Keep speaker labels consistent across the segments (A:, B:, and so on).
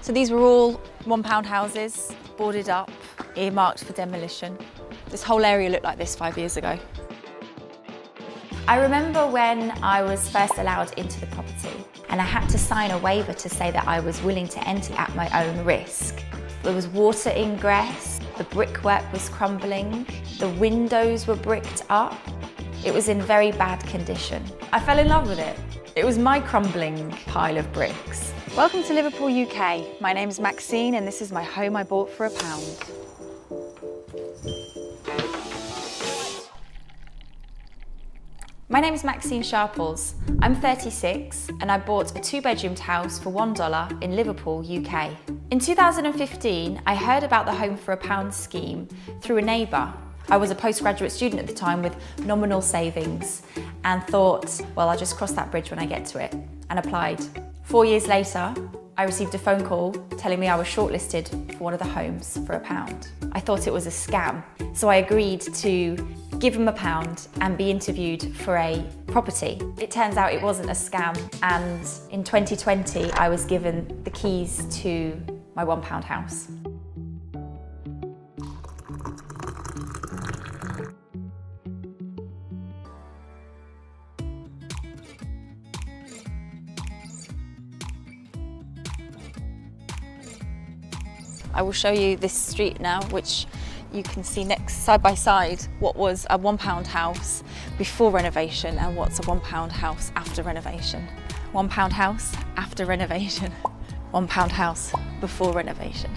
A: So these were all £1 houses, boarded up, earmarked for demolition. This whole area looked like this 5 years ago.
B: I remember when I was first allowed into the property and I had to sign a waiver to say that I was willing to enter at my own risk. There was water ingress, the brickwork was crumbling, the windows were bricked up. It was in very bad condition. I fell in love with it. It was my crumbling pile of bricks.
A: Welcome to Liverpool, UK. My name's Maxine and this is my home I bought for £1.
B: My name is Maxine Sharples. I'm 36 and I bought a 2-bedroomed house for $1 in Liverpool, UK. In 2015, I heard about the Home for £1 scheme through a neighbour. I was a postgraduate student at the time with nominal savings and thought, well, I'll just cross that bridge when I get to it, and applied. 4 years later, I received a phone call telling me I was shortlisted for one of the homes for £1. I thought it was a scam, so I agreed to give him £1 and be interviewed for a property. It turns out it wasn't a scam, and in 2020 I was given the keys to my £1 house.
A: I will show you this street now, which you can see next, side by side, what was a £1 house before renovation and what's a £1 house after renovation. £1 house after renovation. £1 house before renovation.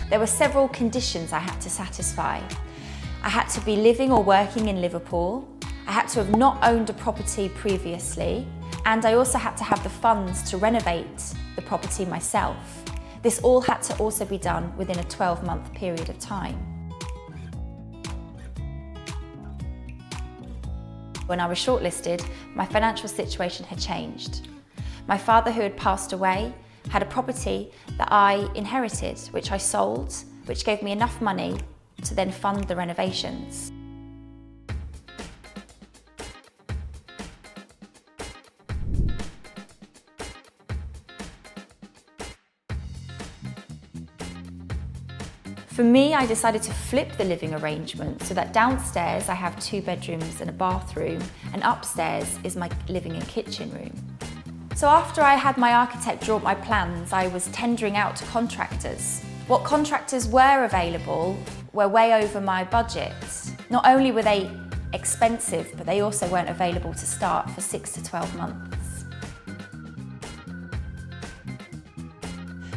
B: There were several conditions I had to satisfy. I had to be living or working in Liverpool. I had to have not owned a property previously, and I also had to have the funds to renovate the property myself. This all had to also be done within a 12-month period of time. When I was shortlisted, my financial situation had changed. My father, who had passed away, had a property that I inherited, which I sold, which gave me enough money to then fund the renovations. For me, I decided to flip the living arrangement so that downstairs I have 2 bedrooms and a bathroom, and upstairs is my living and kitchen room. So after I had my architect draw up my plans, I was tendering out to contractors. What contractors were available were way over my budget. Not only were they expensive, but they also weren't available to start for 6 to 12 months.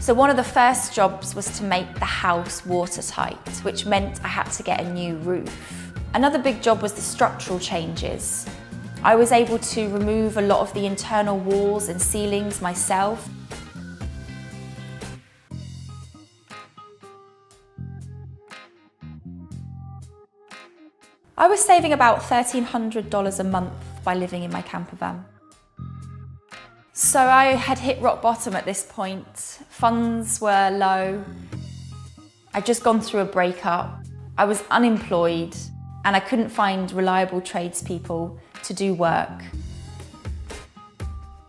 B: So one of the first jobs was to make the house watertight, which meant I had to get a new roof. Another big job was the structural changes. I was able to remove a lot of the internal walls and ceilings myself. I was saving about $1,300 a month by living in my camper van. So I had hit rock bottom at this point. Funds were low. I'd just gone through a breakup. I was unemployed and I couldn't find reliable tradespeople to do work.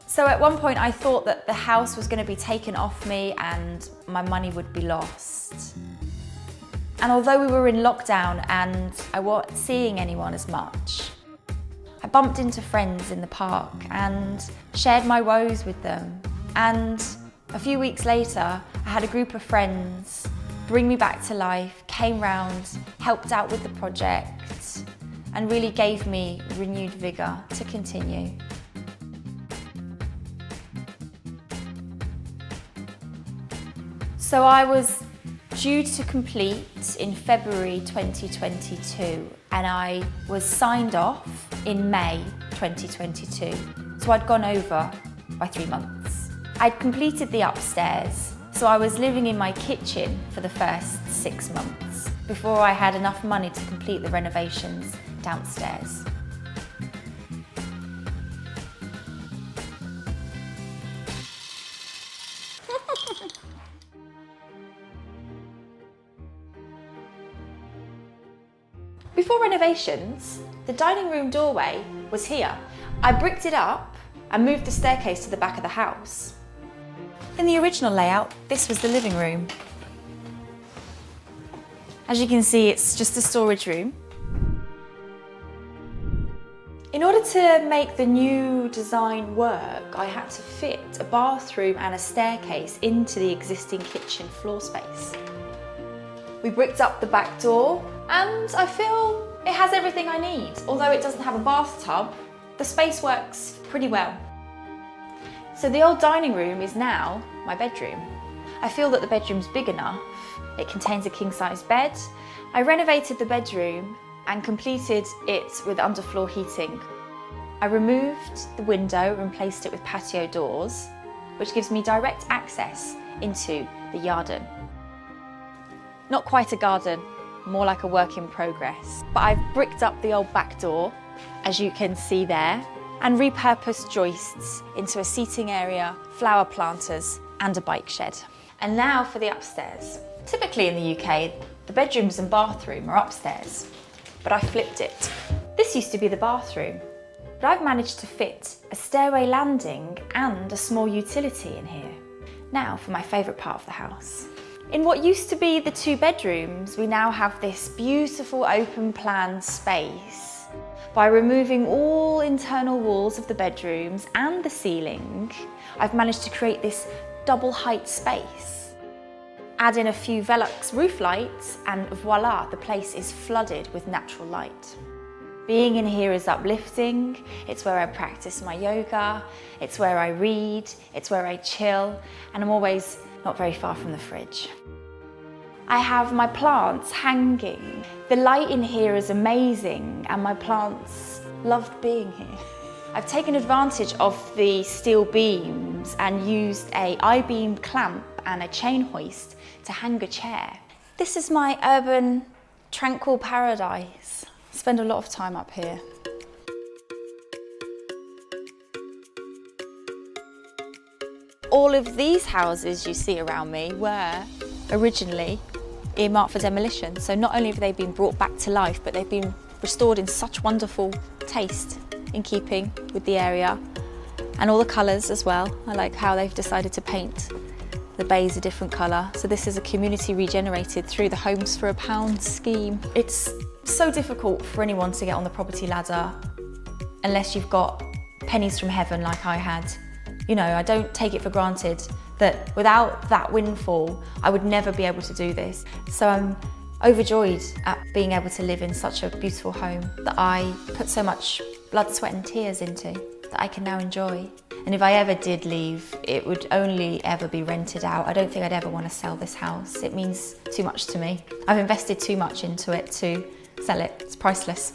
B: So at one point I thought that the house was going to be taken off me and my money would be lost. And although we were in lockdown and I wasn't seeing anyone as much, I bumped into friends in the park and shared my woes with them. And a few weeks later, I had a group of friends bring me back to life, came round, helped out with the project, and really gave me renewed vigour to continue. So I was due to complete in February 2022 and I was signed off in May 2022. So I'd gone over by 3 months. I'd completed the upstairs, so I was living in my kitchen for the first 6 months before I had enough money to complete the renovations downstairs. Before renovations, the dining room doorway was here. I bricked it up and moved the staircase to the back of the house. In the original layout, this was the living room. As you can see, it's just a storage room. In order to make the new design work, I had to fit a bathroom and a staircase into the existing kitchen floor space. We bricked up the back door, and I feel it has everything I need. Although it doesn't have a bathtub, the space works pretty well. So the old dining room is now my bedroom. I feel that the bedroom's big enough. It contains a king-size bed. I renovated the bedroom and completed it with underfloor heating. I removed the window and replaced it with patio doors, which gives me direct access into the garden. Not quite a garden, more like a work in progress. But I've bricked up the old back door, as you can see there, and repurposed joists into a seating area, flower planters, and a bike shed. And now for the upstairs. Typically in the UK, the bedrooms and bathroom are upstairs, but I flipped it. This used to be the bathroom, but I've managed to fit a stairway landing and a small utility in here. Now for my favourite part of the house. In what used to be the 2 bedrooms, we now have this beautiful open plan space. By removing all internal walls of the bedrooms and the ceiling, I've managed to create this double height space. Add in a few Velux roof lights and voila, the place is flooded with natural light. Being in here is uplifting. It's where I practice my yoga, it's where I read, it's where I chill, and I'm always not very far from the fridge. I have my plants hanging. The light in here is amazing and my plants loved being here. I've taken advantage of the steel beams and used a I-beam clamp and a chain hoist to hang a chair. This is my urban tranquil paradise. I spend a lot of time up here. All of these houses you see around me were originally earmarked for demolition. So not only have they been brought back to life, but they've been restored in such wonderful taste, in keeping with the area, and all the colours as well. I like how they've decided to paint the bays a different colour. So this is a community regenerated through the Homes for a Pound scheme. It's so difficult for anyone to get on the property ladder unless you've got pennies from heaven like I had. You know, I don't take it for granted that without that windfall, I would never be able to do this. So I'm overjoyed at being able to live in such a beautiful home that I put so much blood, sweat and tears into, that I can now enjoy. And if I ever did leave, it would only ever be rented out. I don't think I'd ever want to sell this house. It means too much to me. I've invested too much into it to sell it. It's priceless.